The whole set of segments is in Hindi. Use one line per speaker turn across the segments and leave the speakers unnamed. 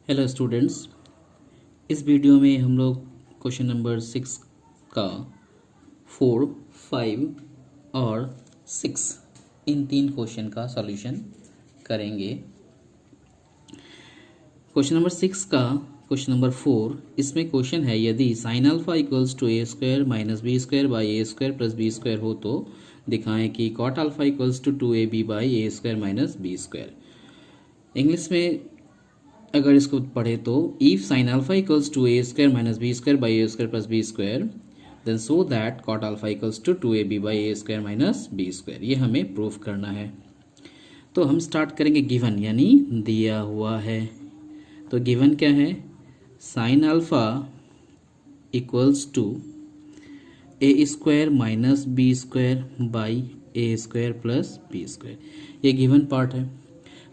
हेलो स्टूडेंट्स, इस वीडियो में हम लोग क्वेश्चन नंबर 6 का 4, 5 और 6 इन तीन क्वेश्चन का सॉल्यूशन करेंगे। क्वेश्चन नंबर 6 का क्वेश्चन नंबर 4, इसमें क्वेश्चन है यदि sine alpha equals to a square minus B square by A square plus B square हो तो दिखाएं कि cot alpha equals to a b by A square minus B square. English में अगर इसको पढ़े तो if sine alpha equals to a square minus B square by A square plus B square then so that cot alpha equals to a b by A square minus B square. ये हमें प्रूफ करना है। तो हम स्टार्ट करेंगे गिवन, यानी दिया हुआ है। तो गिवन क्या है? Sine alpha equals to a square minus B square by A square plus B square, ये गिवन पार्ट है।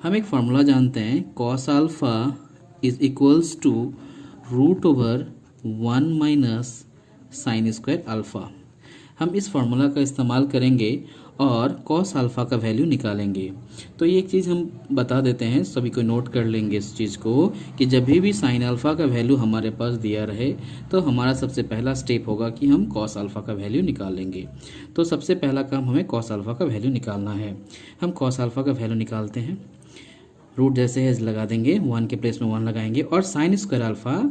हम एक फार्मूला जानते हैं, cos alpha is equals to root over 1 minus sine square alpha. हम इस फार्मूला का इस्तेमाल करेंगे और कॉस अल्फा का वैल्यू निकालेंगे। तो ये एक चीज़ हम बता देते हैं, सभी को नोट कर लेंगे इस चीज़ को कि जब भी साइन अल्फा का वैल्यू हमारे पास दिया रहे तो हमारा सबसे पहला स्टेप होगा कि हम कॉस अल्फा का वैल्यू निकाल लेंगे। तो सबसे पहला काम हमें कॉस अल्फा का वैल्यू निकालना है। हम कॉस अल्फा का वैल्यू निकालते हैं, रूट जैसे है लगा देंगे, 1 के प्लेस में 1 लगाएंगे। और साइन स्क्वायर अल्फा,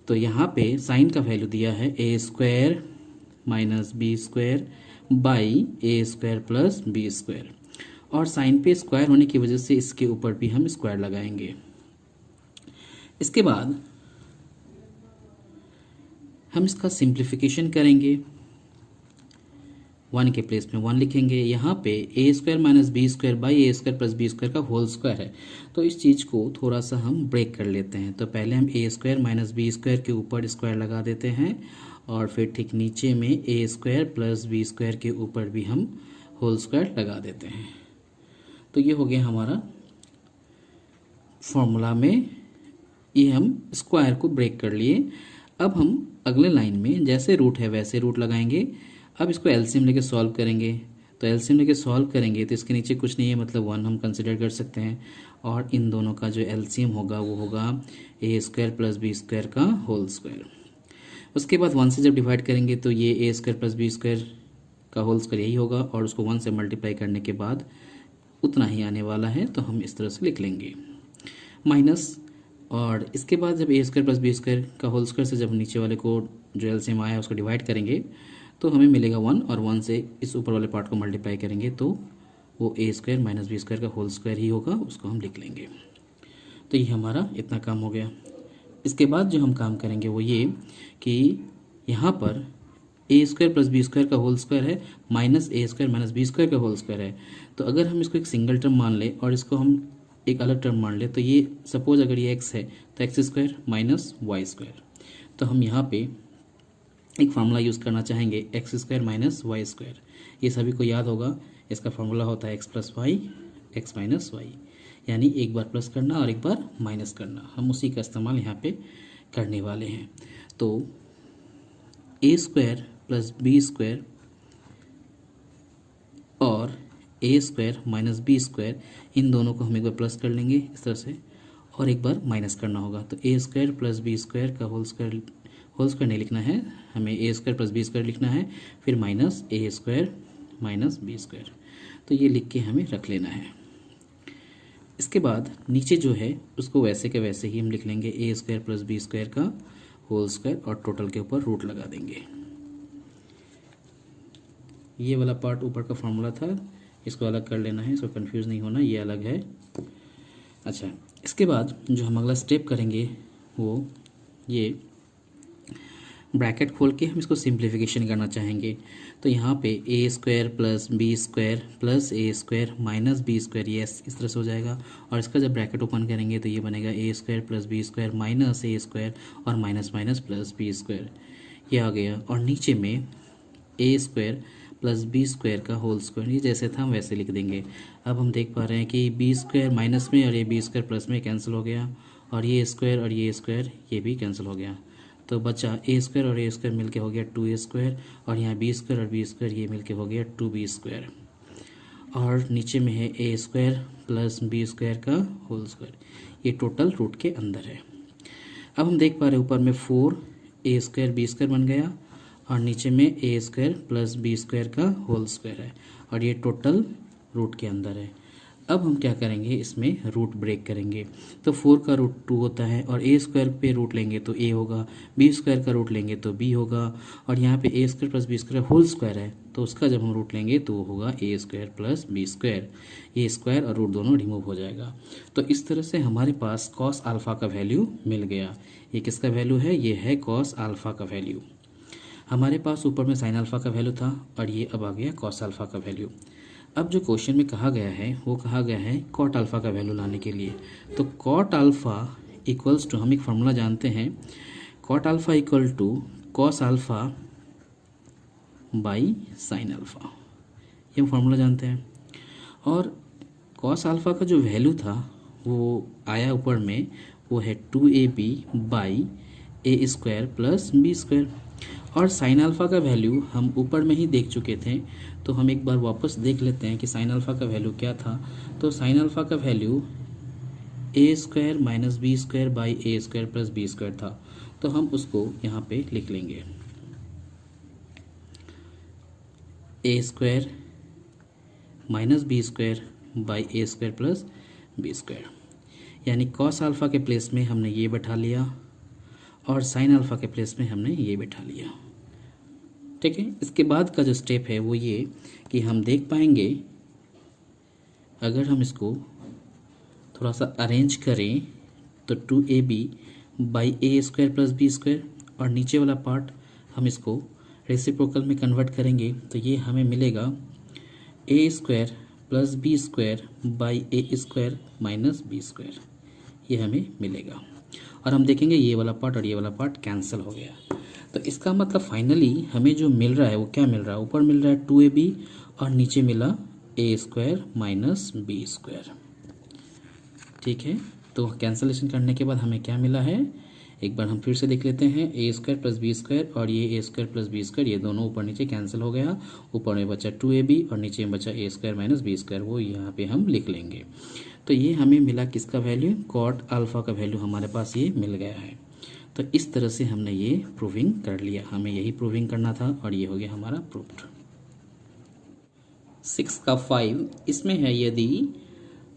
तो यहाँ पे साइन का वैल्यू दिया है A square minus B square by A square plus B square, और साइन पे स्क्वायर होने की वजह से इसके ऊपर भी हम स्क्वायर लगाएंगे। इसके बाद हम इसका सिंप्लीफिकेशन करेंगे, 1 के प्लेस में 1 लिखेंगे। यहाँ पे A square minus B square by A square plus B square का होल स्क्वायर है, तो इस चीज़ को थोड़ा सा हम ब्रेक कर लेते हैं। तो पहले हम ए स्क्वायर माइनस बी स्क्वायर के ऊपर स्क्वायर लगा देते हैं और फिर ठीक नीचे में A square plus B square के ऊपर भी हम होल स्क्वायर लगा देते हैं। तो ये हो गया हमारा फॉर्मूला में, ये हम स्क्वायर को ब्रेक कर लिए। अब हम अगले लाइन में जैसे रूट है वैसे रूट लगाएंगे। अब इसको एलसीएम लेके सॉल्व करेंगे। तो एलसीएम लेके सॉल्व करेंगे तो इसके नीचे कुछ नहीं है, मतलब 1 हम कंसिडर कर सकते हैं। और इन दोनों का जो एलसीएम होगा वो होगा ए स्क्वायर प्लस बी स्क्वायर का होल स्क्वायर। उसके बाद 1 से जब डिवाइड करेंगे तो ये ए स्क्वायर प्लस बी स्क्वायर का होल स्क्वायर यही होगा, और उसको 1 से मल्टीप्लाई करने के बाद उतना ही आने वाला है। तो हम इस तरह से लिख लेंगे माइनस, और इसके बाद जब ए स्क्वायर प्लस बी स्क्वायर का होल स्क्वायर से जब नीचे वाले को जो एलसीएम आया उसको डिवाइड करेंगे तो हमें मिलेगा 1, और 1 से इस ऊपर वाले पार्ट को मल्टीप्लाई करेंगे तो वो ए स्क्वायर माइनस बी स्क्वायर का होल स्क्वायर ही होगा, उसको हम लिख लेंगे। तो ये हमारा इतना काम हो गया। इसके बाद जो हम काम करेंगे वो ये कि यहाँ पर ए स्क्वायर प्लस बी स्क्वायर का होल स्क्वायर है minus A square minus B square का होल स्क्वायर है। तो अगर हम इसको एक सिंगल टर्म मान लें और इसको हम एक अलग टर्म मान लें, तो ये सपोज अगर ये एक्स है तो x square minus y square. तो हम यहाँ पे एक फार्मूला यूज़ करना चाहेंगे, x square minus y square. ये सभी को याद होगा, इसका फार्मूला होता है x plus y x minus y, यानी एक बार प्लस करना और एक बार माइनस करना। हम उसी का इस्तेमाल यहाँ पे करने वाले हैं। तो A square plus B square और ए स्क्वायर माइनस बी स्क्वायर, इन दोनों को हम एक बार प्लस कर लेंगे इस तरह से, और एक बार माइनस करना होगा। तो A square plus B square का होल स्क्वायर नहीं लिखना है, हमें ए स्क्वायर प्लस बी स्क्वायर लिखना है, फिर minus A square minus B square. तो ये लिख के हमें रख लेना है। इसके बाद नीचे जो है उसको वैसे के वैसे ही हम लिख लेंगे, ए स्क्वायर प्लस बी स्क्वायर का होल स्क्वायर, और टोटल के ऊपर रूट लगा देंगे। ये वाला पार्ट ऊपर का फॉर्मूला था, इसको अलग कर लेना है, इसको कंफ्यूज नहीं होना, ये अलग है। अच्छा, इसके बाद जो हम अगला स्टेप करेंगे वो ये ब्रैकेट खोल के हम इसको सिंप्लीफिकेशन करना चाहेंगे। तो यहाँ पे A square plus B square plus A square minus B square, ये इस तरह से हो जाएगा। और इसका जब ब्रैकेट ओपन करेंगे तो ये बनेगा A square plus B square minus A square और minus minus plus B square, ये आ गया। और नीचे में A square plus B square का होल स्क्वायर, ये जैसे था हम वैसे लिख देंगे। अब हम देख पा रहे हैं कि बी स्क्वायर माइनस में और ये बी स्क्वायर प्लस में कैंसिल हो गया, और ये स्क्वायर और ये स्क्वायर ये भी कैंसिल हो गया। तो बचा ए स्क्वायर और ए स्क्वायर मिलके हो गया 2a स्क्वायर, और यहाँ बी स्क्वायर और बी स्क्वायर ये मिलके हो गया 2b स्क्वायर, और नीचे में है A square plus B square का होल स्क्वायर, ये टोटल रूट के अंदर है। अब हम देख पा रहे हैं ऊपर में 4a² b² बन गया और नीचे में a² प्लस b² का होल स्क्वायर है और ये टोटल रूट के अंदर है। अब हम क्या करेंगे, इसमें रूट ब्रेक करेंगे। तो 4 का रूट 2 होता है और a² पे रूट लेंगे तो a होगा, b² का रूट लेंगे तो b होगा और यहाँ पे a² plus b² whole square है तो उसका जब हम रूट लेंगे तो वो होगा a² प्लस b²। ये स्क्वायर और रूट दोनों रिमूव हो जाएगा। तो इस तरह से हमारे पास कॉस अल्फ़ा का वैल्यू मिल गया। ये किसका वैल्यू है, ये है कॉस अल्फ़ा का वैल्यू। हमारे पास ऊपर में साइन अल्फ़ा का वैल्यू था और ये अब आ गया कॉस अल्फ़ा का वैल्यू। अब जो क्वेश्चन में कहा गया है वो कहा गया है कॉट अल्फ़ा का वैल्यू लाने के लिए। तो कॉट अल्फ़ा इक्वल्स टू, हम एक फार्मूला जानते हैं, cot alpha equal to cos alpha by sine alpha, ये हम फार्मूला जानते हैं। और कॉस अल्फ़ा का जो वैल्यू था वो आया ऊपर में, वो है 2ab by a² plus b²। और साइन अल्फ़ा का वैल्यू हम ऊपर में ही देख चुके थे तो हम एक बार वापस देख लेते हैं कि साइन अल्फ़ा का वैल्यू क्या था। तो साइन अल्फ़ा का value a² minus b² by a² plus b² था। तो हम उसको यहाँ पे लिख लेंगे, a² minus b² by a² plus b²। यानी कॉस अल्फ़ा के प्लेस में हमने ये बैठा लिया और साइन अल्फ़ा के प्लेस में हमने ये बैठा लिया। ठीक है, इसके बाद का जो स्टेप है वो ये कि हम देख पाएंगे, अगर हम इसको थोड़ा सा अरेंज करें तो 2ab by a² plus b² और नीचे वाला पार्ट हम इसको रेसिप्रोकल में कन्वर्ट करेंगे तो ये हमें मिलेगा a² plus b² by a² minus b², ये हमें मिलेगा। और हम देखेंगे ये वाला पार्ट और ये वाला पार्ट कैंसिल हो गया। तो इसका मतलब फाइनली हमें जो मिल रहा है वो क्या मिल रहा है, ऊपर मिल रहा है 2ab और नीचे मिला a² माइनस b²। ठीक है, तो कैंसलेशन करने के बाद हमें क्या मिला है, एक बार हम फिर से देख लेते हैं, a² प्लस b² और ये a² प्लस b², ये दोनों ऊपर नीचे कैंसिल हो गया। ऊपर में बचा 2ab और नीचे में बचा a² माइनस b², वो यहाँ पे हम लिख लेंगे। तो ये हमें मिला किसका वैल्यू, कॉट अल्फ़ा का वैल्यू हमारे पास ये मिल गया है। तो इस तरह से हमने ये प्रूविंग कर लिया, हमें यही प्रूविंग करना था और ये हो गया हमारा प्रूव्ड। 6 का 5, इसमें है यदि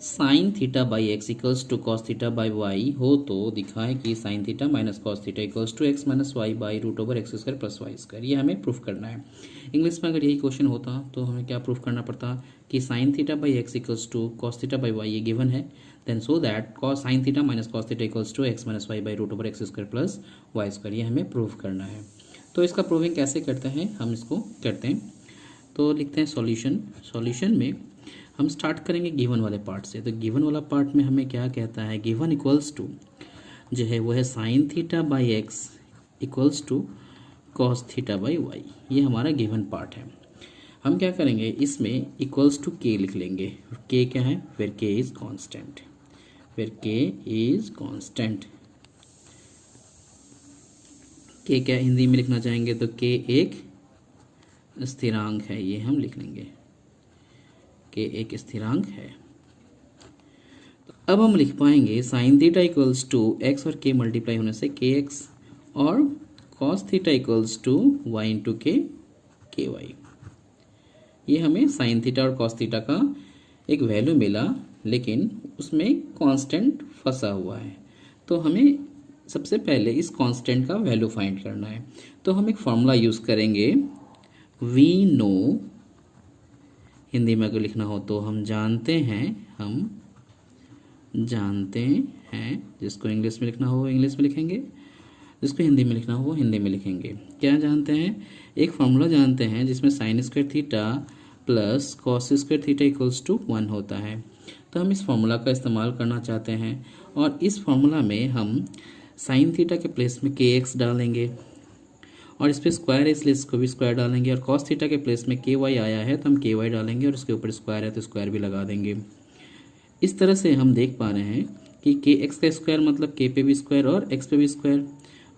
sine theta by x equals to cos theta by y हो तो दिखाएं कि sine theta minus cos theta equals to x minus y by root over x² plus y²। ये हमें प्रूफ करना है। इंग्लिश में अगर यही क्वेश्चन होता तो हमें क्या प्रूफ करना पड़ता कि sine theta by x equals to cos theta by y, ये गिवन है, then so that cos sine theta minus cos theta equals to x minus y by root over x² plus y², ये हमें प्रूफ करना है। तो इसका प्रूविंग कैसे करते हैं, हम इसको करते हैं। तो लिखते हैं सॉल्यूशन। सॉल्यूशन में हम स्टार्ट करेंगे गिवन वाले पार्ट से। तो गिवन वाला पार्ट में हमें क्या कहता है, गिवन इक्वल्स टू जो है वो है sine theta by x equals to cos theta by y, ये हमारा गिवन पार्ट है। हम क्या करेंगे, इसमें इक्वल्स टू के लिख लेंगे। के क्या है, वेयर के इज कांस्टेंट, वेयर के इज कांस्टेंट। के क्या हिंदी में लिखना चाहेंगे तो के एक स्थिरांक है, ये हम लिख लेंगे, के एक स्थिरांक है। तो अब हम लिख पाएंगे sine theta equals to x और के मल्टीप्लाई होने से के एक्स और cos theta equals to y into k y. ये हमें साइन थीटा और कॉस थीटा का एक वैल्यू मिला, लेकिन उसमें कांस्टेंट फंसा हुआ है। तो हमें सबसे पहले इस कांस्टेंट का वैल्यू फाइंड करना है। तो हम एक फॉर्मूला यूज़ करेंगे, वी नो, हिंदी में अगर लिखना हो तो हम जानते हैं, जिसको इंग्लिश में लिखना हो इंग्लिश में लिखेंगे, जिसको हिंदी में लिखना हो वो हिंदी में लिखेंगे। क्या जानते हैं, एक फॉर्मूला जानते हैं जिसमें sine square theta plus cos square theta equals to 1 होता है। तो हम इस फॉर्मूला का इस्तेमाल करना चाहते हैं और इस फॉर्मूला में हम साइन थीटा के प्लेस में के एक्स डालेंगे और इस पर स्क्वायर है इसलिए इसको भी स्क्वायर डालेंगे, और कॉस थीटा के प्लेस में के वाई आया है तो हम के वाई डालेंगे और इसके ऊपर स्क्वायर है तो स्क्वायर भी लगा देंगे। इस तरह से हम देख पा रहे हैं कि के एक्स का स्क्वायर मतलब के पे भी स्क्वायर और एक्स पे भी स्क्वायर,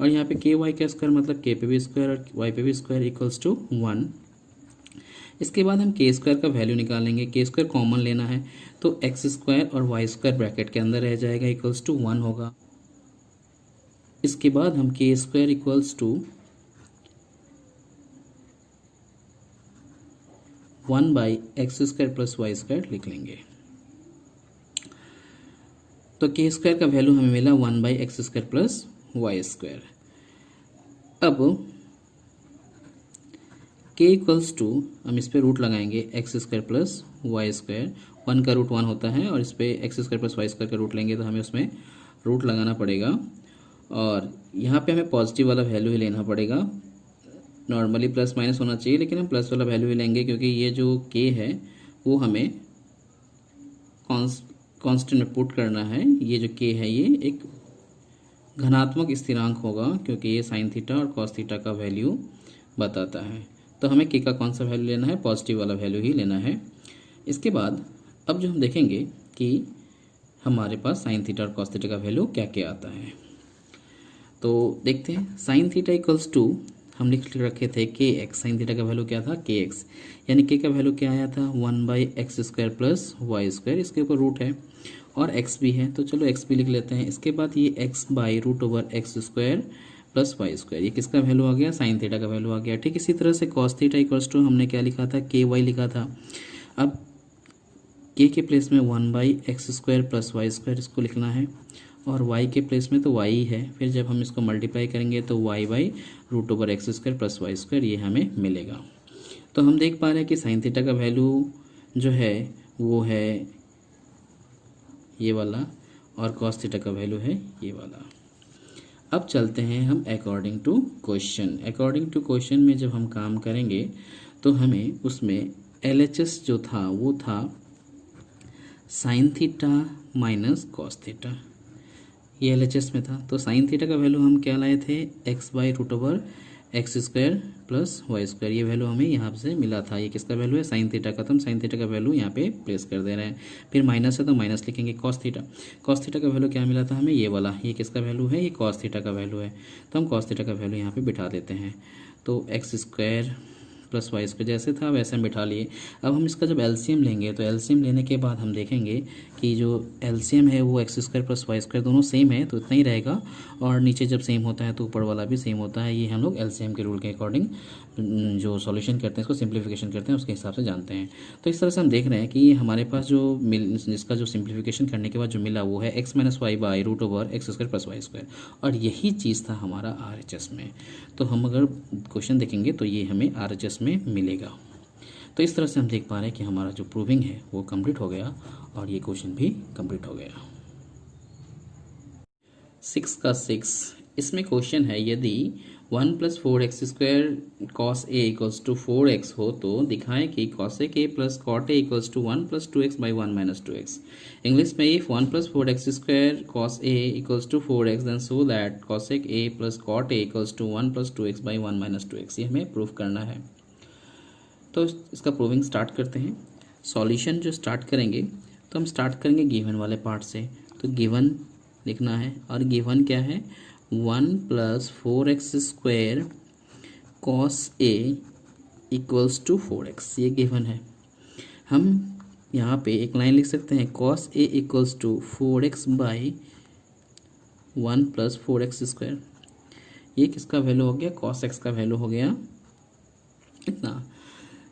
और यहाँ पे के वाई का स्क्वायर मतलब के पे भी स्क्वायर और वाई पे भी स्क्वायर इक्वल्स टू 1। इसके बाद हम के स्क्वायर का वैल्यू निकालेंगे। के स्क्वायर कॉमन लेना है तो एक्स स्क्वायर और वाई स्क्वायर ब्रैकेट के अंदर रह जाएगा, इक्वल्स टू 1 होगा। इसके बाद हम k square equals to 1 by x square plus y square लिख लेंगे। तो के स्क्वायर का वैल्यू हमें मिला 1 by x square plus y square. अब के इक्वल्स टू हम इस पर रूट लगाएंगे x square plus y square. 1 का रूट 1 होता है और इस पर x square plus y square का रूट लेंगे तो हमें उसमें रूट लगाना पड़ेगा और यहाँ पे हमें पॉजिटिव वाला वैल्यू ही लेना पड़ेगा। नॉर्मली प्लस माइनस होना चाहिए लेकिन हम प्लस वाला वैल्यू ही लेंगे क्योंकि ये जो के है वो हमें कांस्टेंट में पुट करना है। ये जो के है ये एक घनात्मक स्थिरांक होगा क्योंकि ये साइन थीटा और कॉस थीटा का वैल्यू बताता है। तो हमें के का कौन सा वैल्यू लेना है, पॉजिटिव वाला वैल्यू ही लेना है। इसके बाद अब जो हम देखेंगे कि हमारे पास साइन थीटा और कॉस थीटा का वैल्यू क्या क्या आता है। तो देखते हैं। साइन थीटा इक्वल्स टू हम लिख रखे थे के एक्स। साइन थीटा का वैल्यू क्या था, के एक्स, यानी के का वैल्यू क्या आया था 1 by x square plus y square. इसके ऊपर रूट है और एक्स भी है तो चलो एक्स भी लिख लेते हैं। इसके बाद ये x by root over x square plus y square, ये किसका वैल्यू आ गया, साइन थीटा का वैल्यू आ गया। ठीक इसी तरह से कॉस थीटा इक्वल्स टू हमने क्या लिखा था, के वाई लिखा था। अब के प्लेस में 1 by x square plus y square इसको लिखना है और y के प्लेस में तो y ही है। फिर जब हम इसको मल्टीप्लाई करेंगे तो y by root over x square plus y square ये हमें मिलेगा। तो हम देख पा रहे हैं कि साइन थीटा का वैल्यू जो है वो है ये वाला और कॉस थीटा का वैल्यू है ये वाला। अब चलते हैं हम according to question. According to question में जब हम काम करेंगे तो हमें उसमें LHS जो था वो था sign theta minus cos theta, ये LHS में था। तो साइन थीटा का वैल्यू हम क्या लाए थे, x by root over x square plus y square, ये वैल्यू हमें यहाँ से मिला था। ये किसका वैल्यू है, साइन थीटा का। तो हम साइन थीटा का वैल्यू यहाँ पे प्लेस कर दे रहे हैं। फिर माइनस है तो माइनस लिखेंगे। कॉस थीटा, कॉस थीटा का वैल्यू क्या मिला था हमें, ये वाला, ये किसका वैल्यू है, ये कॉस थीटा का वैल्यू है। तो हम कॉस थीटा का वैल्यू यहाँ पे बिठा देते हैं। तो x square plus y square जैसे था वैसे हम बिठा लिए। अब हम इसका जब एलसीएम लेंगे तो एलसीएम लेने के बाद हम देखेंगे कि जो एलसीएम है वो x square plus y square दोनों सेम है तो इतना ही रहेगा और नीचे जब सेम होता है तो ऊपर वाला भी सेम होता है। ये हम लोग एलसीएम के रूल के अकॉर्डिंग जो सॉल्यूशन करते हैं इसको सिंप्लीफिकेशन करते हैं उसके हिसाब से जानते हैं। तो इस तरह से हम देख रहे हैं कि हमारे पास जो इसका जो सिंप्लीफिकेशन करने के बाद जो मिला वो है x minus y by root over x square plus y square और यही चीज़ था हमारा RHS में। तो हम अगर क्वेश्चन देखेंगे तो ये हमें RHS में मिलेगा। तो इस तरह से हम देख पा रहे हैं कि हमारा जो प्रूविंग है वो कंप्लीट हो गया और ये क्वेश्चन भी कंप्लीट हो गया। 6 का 6 इसमें क्वेश्चन है यदि 1 plus 4x square cos A equals to 4x हो तो दिखाएं कि cosec A plus cot A equals to 1 plus 2x by 1 minus 2x। English में if 1 plus 4x square cos A equals to 4x then so that cosec A plus cot A equals to 1 plus 2x by 1 minus 2x, ये हमें प्रूव करना है। तो इसका प्रूविंग स्टार्ट करते हैं। सॉल्यूशन जो स्टार्ट करेंगे तो हम स्टार्ट करेंगे गिवन वाले पार्ट से। तो गिवन लिखना है और गिवन क्या है, 1 plus 4x square cos A equals to 4x, ये गिवन है। हम यहाँ पे एक लाइन लिख सकते हैं, cos A equals to 4x by 1 plus 4x square. ये किसका वैल्यू हो गया, कॉस एक्स का वैल्यू हो गया इतना।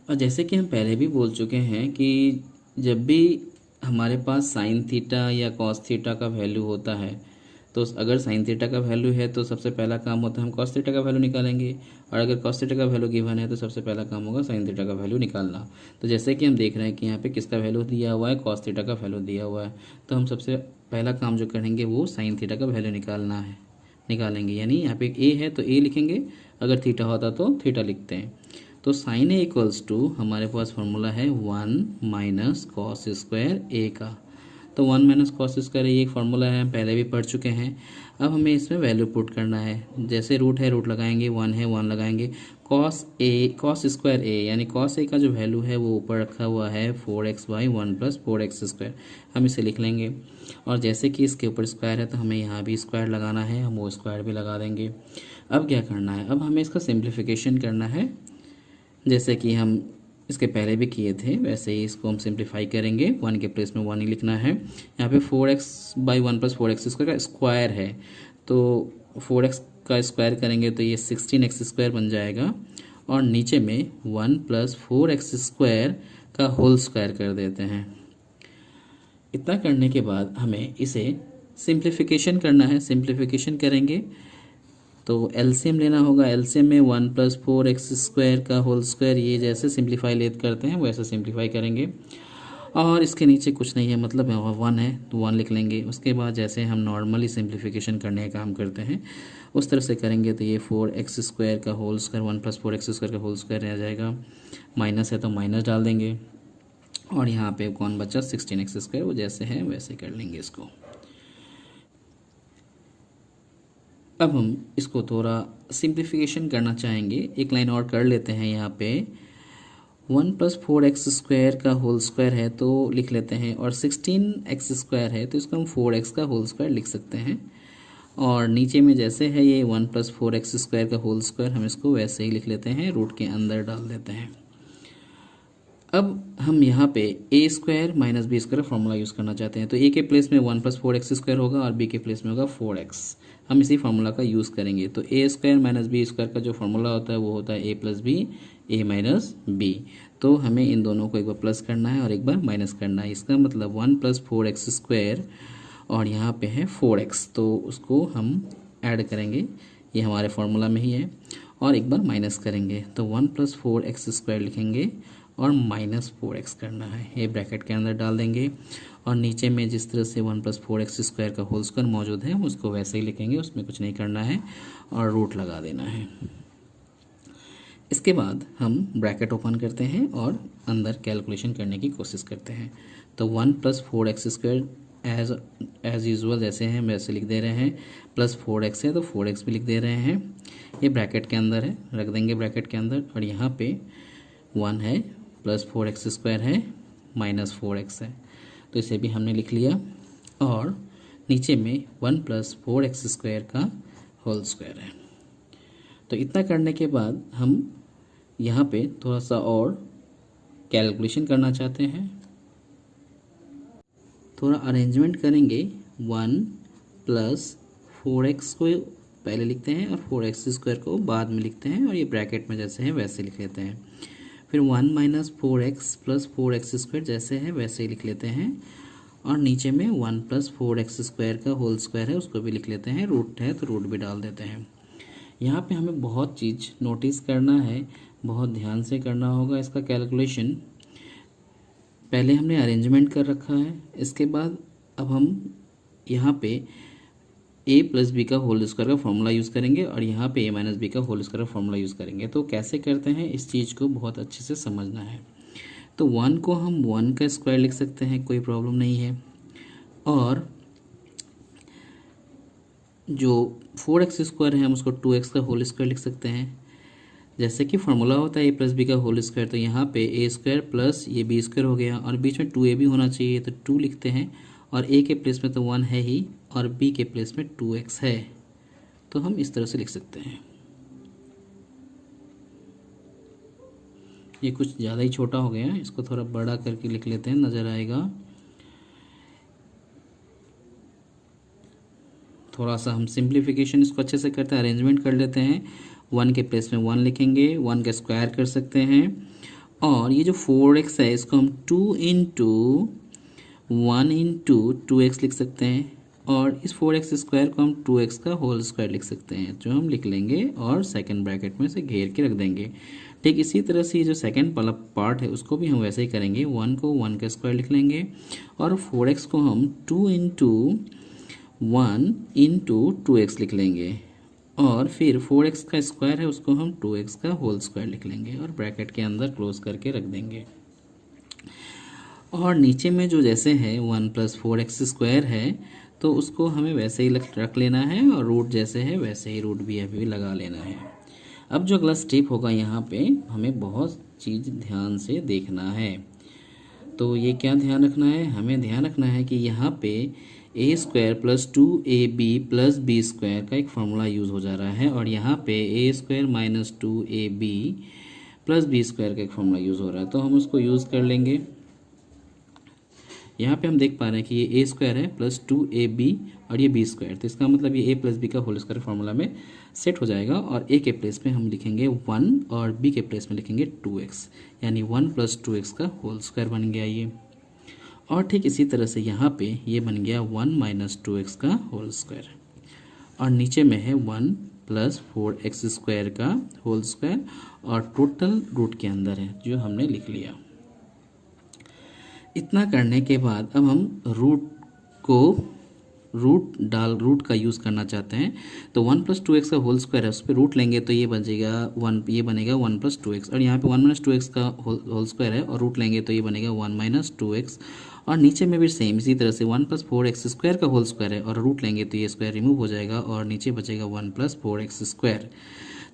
और जैसे कि हम पहले भी बोल चुके हैं कि जब भी हमारे पास साइन थीटा या कॉस थीटा का वैल्यू होता है तो अगर साइन थीटा का वैल्यू है तो सबसे पहला काम होता है हम कॉस थीटा का वैल्यू निकालेंगे और अगर कॉस थीटा का वैल्यू गिवन है तो सबसे पहला काम होगा साइन थीटा का वैल्यू निकालना। तो जैसे कि हम देख रहे हैं कि यहाँ पे किसका वैल्यू दिया हुआ है, कॉस थीटा का वैल्यू दिया हुआ है। तो हम सबसे पहला काम जो करेंगे वो साइन थीटा का वैल्यू निकालेंगे। यानी यहाँ पे ए है तो ए लिखेंगे, अगर थीटा होता तो थीटा लिखते हैं। तो साइन ए इक्वल्स टू हमारे पास फॉर्मूला है 1 माइनस कॉस स्क्वायर ए का। तो 1 माइनस कॉस स्क्वायर ये एक फार्मूला है, हम पहले भी पढ़ चुके हैं। अब हमें इसमें वैल्यू पुट करना है। जैसे रूट है रूट लगाएंगे, 1 है 1 लगाएंगे। कॉस स्क्वायर ए यानी कॉस ए का जो वैल्यू है वो ऊपर रखा हुआ है 4x by 1 plus 4x square, हम इसे लिख लेंगे। और जैसे कि इसके ऊपर स्क्वायर है तो हमें यहाँ भी स्क्वायर लगाना है, हम वो स्क्वायर भी लगा देंगे। अब क्या करना है, अब हमें इसका सिंप्लीफिकेशन करना है। जैसे कि हम इसके पहले भी किए थे, वैसे ही इसको हम सिंप्लीफाई करेंगे। 1 के प्लेस में 1 ही लिखना है। यहाँ पे 4x/1 + 4x² का स्क्वायर है, तो 4x का स्क्वायर करेंगे तो ये 16x² बन जाएगा, और नीचे में 1 + 4x² का होल स्क्वायर कर देते हैं। इतना करने के बाद हमें इसे सिंप्लीफिकेशन करना है। सिंप्लीफिकेशन करेंगे तो एलसीएम लेना होगा। एलसीएम में 1 + 4x² का होल स्क्वायर, ये जैसे सिंप्लीफाई लेते करते हैं वैसे सिंप्लीफाई करेंगे। और इसके नीचे कुछ नहीं है, मतलब 1 है तो 1 लिख लेंगे। उसके बाद जैसे हम नॉर्मली सिंप्लीफिकेशन करने का काम करते हैं उस तरह से करेंगे तो ये 4x² का होल स्क्वायर 1 + 4x² का होल स्क्वायर रह जाएगा। माइनस है तो माइनस डाल देंगे, और यहाँ पे कौन बचा 16x², वो जैसे है वैसे कर लेंगे इसको। अब हम इसको थोड़ा सिंप्लीफिकेशन करना चाहेंगे, एक लाइन और कर लेते हैं। यहाँ पे 1 + 4x² का होल स्क्वायर है तो लिख लेते हैं, और 16x² है तो इसको हम 4x का होल स्क्वायर लिख सकते हैं। और नीचे में जैसे है ये 1 + 4x² का होल स्क्वायर, हम इसको वैसे ही लिख लेते हैं, रूट के अंदर डाल देते हैं। अब हम यहाँ पे a² - b² फार्मूला यूज़ करना चाहते हैं, तो a के प्लेस में 1 + 4x² होगा और b के प्लेस में होगा 4x। हम इसी फार्मूला का यूज़ करेंगे, तो a² - b² का जो फार्मूला होता है वो होता है a + b a - b। तो हमें इन दोनों को एक बार प्लस करना है और एक बार माइनस करना है। इसका मतलब 1 + 4x² और यहाँ पे है 4x, तो उसको हम ऐड करेंगे, ये हमारे फार्मूला में ही है, और एक बार माइनस करेंगे तो 1 + 4x² लिखेंगे और -4x करना है, ये ब्रैकेट के अंदर डाल देंगे। और नीचे में जिस तरह से 1 + 4x² का होल स्क्वायर मौजूद है उसको वैसे ही लिखेंगे, उसमें कुछ नहीं करना है और रूट लगा देना है। इसके बाद हम ब्रैकेट ओपन करते हैं और अंदर कैलकुलेशन करने की कोशिश करते हैं। तो 1 + 4x² एज यूजुअल जैसे हैं वैसे लिख दे रहे हैं, प्लस 4x है तो 4x भी लिख दे रहे हैं। ये ब्रैकेट के अंदर है, रख देंगे ब्रैकेट के अंदर। और यहाँ पे 1 है, प्लस 4x² है, -4x है, तो इसे भी हमने लिख लिया। और नीचे में 1 + 4x² का होल स्क्वायर है। तो इतना करने के बाद हम यहाँ पे थोड़ा सा और कैलकुलेशन करना चाहते हैं, थोड़ा अरेंजमेंट करेंगे। 1 + 4x को पहले लिखते हैं और 4x² को बाद में लिखते हैं, और ये ब्रैकेट में जैसे है वैसे लिख लेते हैं। फिर 1 - 4x + 4x² जैसे है वैसे ही लिख लेते हैं, और नीचे में 1 + 4x² का होल स्क्वायर है उसको भी लिख लेते हैं, रूट है तो रूट भी डाल देते हैं। यहाँ पे हमें बहुत चीज़ नोटिस करना है, बहुत ध्यान से करना होगा इसका कैलकुलेशन। पहले हमने अरेंजमेंट कर रखा है, इसके बाद अब हम यहाँ पे a + b का होल स्क्वायर का फॉर्मूला यूज़ करेंगे, और यहाँ पे a - b का होल स्क्वायर का फॉर्मूला यूज़ करेंगे। तो कैसे करते हैं इस चीज़ को बहुत अच्छे से समझना है। तो 1 को हम 1 का स्क्वायर लिख सकते हैं, कोई प्रॉब्लम नहीं है। और जो 4x² है हम उसको 2x का होल स्क्वायर लिख सकते हैं। जैसे कि फार्मूला होता है a + b का होल स्क्वायर, तो यहाँ पे a² प्लस ये b² हो गया, और बीच में 2a भी होना चाहिए तो 2 लिखते हैं, और a के प्लेस में तो 1 है ही और b के प्लेस में 2x है, तो हम इस तरह से लिख सकते हैं। ये कुछ ज़्यादा ही छोटा हो गया है, इसको थोड़ा बड़ा करके लिख लेते हैं, नज़र आएगा। थोड़ा सा हम सिंप्लीफिकेशन इसको अच्छे से करते हैं, अरेंजमेंट कर लेते हैं। 1 के प्लेस में 1 लिखेंगे, 1 का स्क्वायर कर सकते हैं, और ये जो 4x है इसको हम 2 × 1 × 2x लिख सकते हैं, और इस 4x² को हम 2x का होल स्क्वायर लिख सकते हैं, जो हम लिख लेंगे और सेकंड ब्रैकेट में से घेर के रख देंगे। ठीक इसी तरह से ये जो सेकंड वाला पार्ट है उसको भी हम वैसे ही करेंगे। 1 को 1 का स्क्वायर लिख लेंगे, और 4x को हम 2 × 1 × 2x लिख लेंगे, और फिर 4x का स्क्वायर है उसको हम 2x का होल स्क्वायर लिख लेंगे, और ब्रैकेट के अंदर क्लोज करके रख देंगे। और नीचे में जो जैसे है 1 + 4x² है तो उसको हमें वैसे ही रख लेना है, और रूट जैसे है वैसे ही रूट भी अभी लगा लेना है। अब जो अगला स्टेप होगा यहाँ पे हमें बहुत चीज़ ध्यान से देखना है। तो ये क्या ध्यान रखना है, हमें ध्यान रखना है कि यहाँ पे a² + 2ab + b² का एक फार्मूला यूज़ हो जा रहा है, और यहाँ पे a² - 2ab plus B square का एक फॉर्मूला यूज़ हो रहा है, तो हम उसको यूज़ कर लेंगे। यहाँ पे हम देख पा रहे हैं कि ये ए स्क्वायर है प्लस 2ab और ये बी स्क्वायर, तो इसका मतलब ये ए प्लस बी का होल स्क्वायर फार्मूला में सेट हो जाएगा। और ए के प्लेस में हम लिखेंगे 1 और बी के प्लेस में लिखेंगे 2x, यानी 1 + 2x का होल स्क्वायर बन गया ये। और ठीक इसी तरह से यहाँ पे ये बन गया 1 - 2x का होल स्क्वायर, और नीचे में है 1 + 4x स्क्वायर का होल स्क्वायर, और टोटल रूट के अंदर है जो हमने लिख लिया। इतना करने के बाद अब हम रूट का यूज़ करना चाहते हैं, तो 1 + 2x का होल स्क्वायर है, उस पर रूट लेंगे तो ये बनेगा 1 + 2x, और यहाँ पे 1 - 2x का होल स्क्वायर है और रूट लेंगे तो ये बनेगा 1 - 2x। और नीचे में भी सेम इसी तरह से 1 + 4x स्क्वायर का होल स्क्वायर है और रूट लेंगे तो ये स्क्वायर रिमूव हो जाएगा और नीचे बचेगा 1 + 4x स्क्वायर।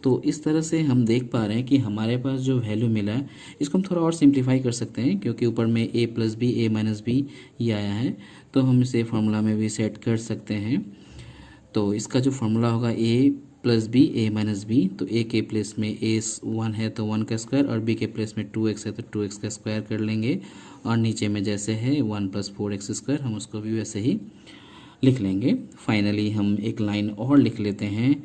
तो इस तरह से हम देख पा रहे हैं कि हमारे पास जो वैल्यू मिला है इसको हम थोड़ा और सिंप्लीफाई कर सकते हैं, क्योंकि ऊपर में a + b a - b ये आया है, तो हम इसे फार्मूला में भी सेट कर सकते हैं। तो इसका जो फार्मूला होगा a + b a - b, तो a के प्लेस में a 1 है तो 1 का स्क्वायर, और b के प्लेस में 2x है तो 2x का स्क्वायर कर लेंगे, और नीचे में जैसे है 1 + 4x स्क्वायर हम उसको भी वैसे ही लिख लेंगे। फाइनली हम एक लाइन और लिख लेते हैं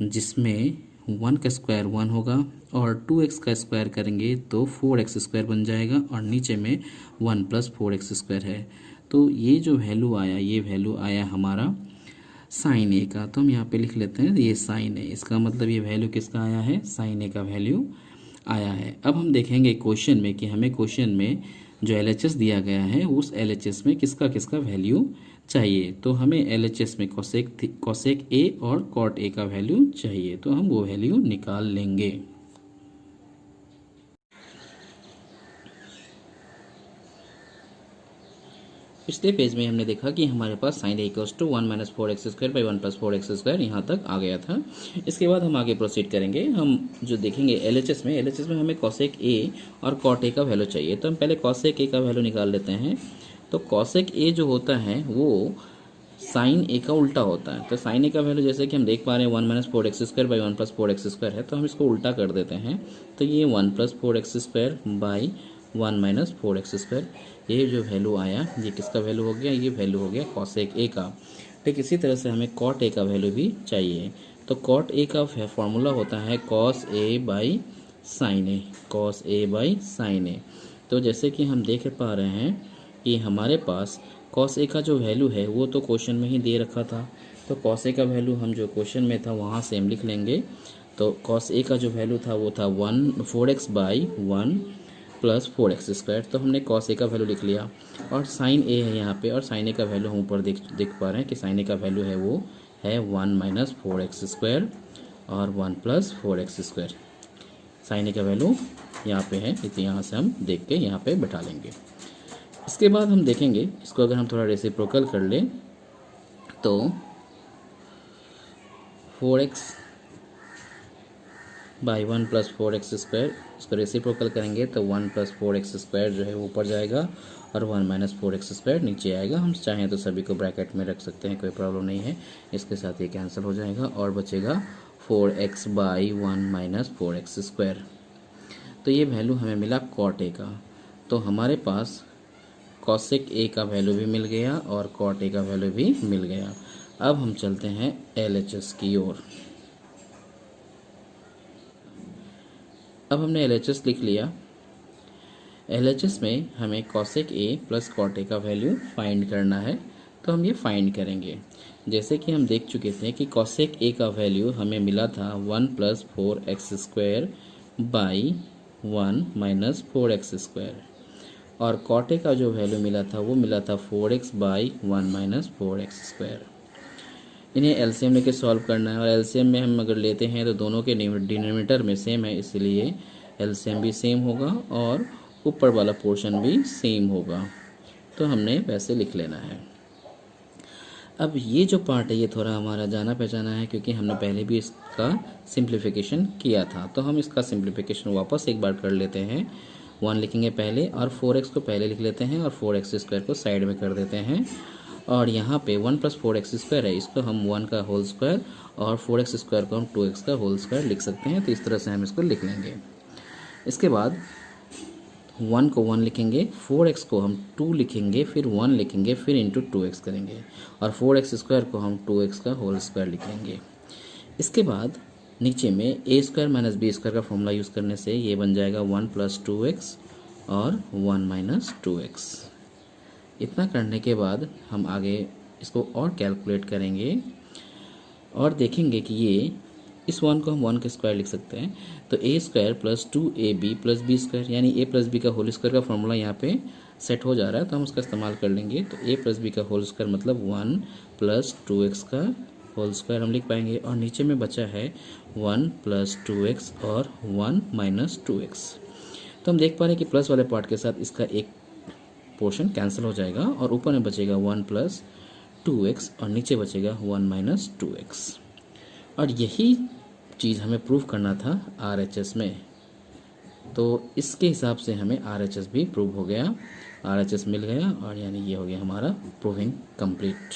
जिसमें 1 का स्क्वायर 1 होगा और 2x का स्क्वायर करेंगे तो 4x स्क्वायर बन जाएगा, और नीचे में 1 + 4x स्क्वायर है। तो ये जो वैल्यू आया, ये वैल्यू आया हमारा साइन ए का, तो हम यहाँ पे लिख लेते हैं ये साइन ए। इसका मतलब ये वैल्यू किसका आया है, साइन ए का वैल्यू आया है। अब हम देखेंगे क्वेश्चन में कि हमें क्वेश्चन में जो LHS दिया गया है उस LHS में किसका किसका वैल्यू चाहिए। तो हमें LHS में कोसेक ए और कॉट ए का वैल्यू चाहिए, तो हम वो वैल्यू निकाल लेंगे। पिछले पेज में हमने देखा कि हमारे पास sine A = 1 - 4x square by 1 + 4x square यहाँ तक आ गया था। इसके बाद हम आगे प्रोसीड करेंगे। हम जो देखेंगे LHS में हमें कोसेक ए और कॉट ए का वैल्यू चाहिए, तो हम पहले कोसेक ए का वैल्यू निकाल लेते हैं। तो कोसेक ए जो होता है वो साइन ए का उल्टा होता है। तो साइन ए का वैल्यू जैसे कि हम देख पा रहे हैं 1 - 4x square by 1 + 4x square है, तो हम इसको उल्टा कर देते हैं। तो ये 1 + 4x square by 1 - 4x square, ये जो वैल्यू आया ये किसका वैल्यू हो गया, ये वैल्यू हो गया कोसेक ए का। ठीक इसी तरह से हमें कॉट ए का वैल्यू भी चाहिए। तो कॉट ए का फॉर्मूला होता है cos A by sine A, cos A by sine A. तो जैसे कि हम देख पा रहे हैं कि हमारे पास कॉस ए का जो वैल्यू है वो तो क्वेश्चन में ही दे रखा था, तो कॉस ए का वैल्यू हम जो क्वेश्चन में था वहाँ से हम लिख लेंगे। तो कॉस ए का जो वैल्यू था वो था 4x बाई 1 + 4x स्क्वायर, तो हमने कॉस ए का वैल्यू लिख लिया। और साइन ए है यहाँ पे, और साइन ए का वैल्यू हम ऊपर देख पा रहे हैं कि साइन ए का वैल्यू है वो है 1 - 4x स्क्वायर और 1 + 4x स्क्वायर। साइन ए का वैल्यू यहाँ पे है, तो यहाँ से हम देख के यहाँ पे बैठा लेंगे। इसके बाद हम देखेंगे इसको अगर हम थोड़ा रेसिप्रोकल कर लें तो 4x बाई 1 + 4x स्क्वायर, इसको रेसिप्रोकल करेंगे तो 1 + 4x स्क्वायर जो है ऊपर जाएगा और 1 - 4x स्क्वायर नीचे आएगा। हम चाहें तो सभी को ब्रैकेट में रख सकते हैं, कोई प्रॉब्लम नहीं है। इसके साथ ये कैंसिल हो जाएगा और बचेगा 4x बाई 1 - 4x स्क्वायर। तो ये वैल्यू हमें मिला कॉट ए का। तो हमारे पास कोसेक ए का वैल्यू भी मिल गया और कॉट ए का वैल्यू भी मिल गया। अब हम चलते हैं LHS की ओर। अब हमने LHS लिख लिया। LHS में हमें cosec A plus cot A का वैल्यू फाइंड करना है, तो हम ये फाइंड करेंगे। जैसे कि हम देख चुके थे कि कोसेक ए का वैल्यू हमें मिला था 1 + 4x square by 1 - 4x square, और कॉट ए का जो वैल्यू मिला था वो मिला था 4x बाई 1 - 4x स्क्वायर। इन्हें एलसीएम लेके सॉल्व करना है, और एलसीएम में हम अगर लेते हैं तो दोनों के डिनोमिनेटर में सेम है, इसलिए एलसीएम भी सेम होगा और ऊपर वाला पोर्शन भी सेम होगा। तो हमने वैसे लिख लेना है। अब ये जो पार्ट है ये थोड़ा हमारा जाना पहचाना है, क्योंकि हमने पहले भी इसका सिंप्लीफिकेशन किया था। तो हम इसका सिंप्लीफिकेशन वापस एक बार कर लेते हैं। 1 लिखेंगे पहले और 4x को पहले लिख लेते हैं और 4x स्क्वायर को साइड में कर देते हैं। और यहाँ पे 1 + 4x स्क्वायर है, इसको हम 1 का होल स्क्वायर और 4x स्क्वायर को हम 2x का होल स्क्वायर लिख सकते हैं। तो इस तरह से हम इसको लिख लेंगे। इसके बाद 1 को 1 लिखेंगे, 4x को हम 2 लिखेंगे, फिर 1 लिखेंगे, फिर इंटू 2x करेंगे और 4x स्क्वायर को हम 2x का होल स्क्वायर लिखेंगे। इसके बाद नीचे में A square minus B square का फॉर्मूला यूज़ करने से ये बन जाएगा 1 प्लस 2x और 1 माइनस 2x। इतना करने के बाद हम आगे इसको और कैलकुलेट करेंगे और देखेंगे कि ये इस 1 को हम 1 का स्क्वायर लिख सकते हैं। तो A square plus 2ab plus B square यानी ए प्लस बी का होल स्क्वायर का फॉर्मूला यहाँ पे सेट हो जा रहा है, तो हम उसका इस्तेमाल कर लेंगे। तो ए प्लस बी का होल स्क्वायर मतलब 1 प्लस 2x का होल स्क्वायर हम लिख पाएंगे और नीचे में बचा है 1 प्लस 2x और 1 माइनस 2x। तो हम देख पा रहे हैं कि प्लस वाले पार्ट के साथ इसका एक पोर्शन कैंसिल हो जाएगा और ऊपर में बचेगा 1 प्लस 2x और नीचे बचेगा 1 माइनस 2x। और यही चीज़ हमें प्रूव करना था RHS में, तो इसके हिसाब से हमें RHS भी प्रूव हो गया, RHS मिल गया और यानी ये हो गया हमारा प्रूविंग कंप्लीट।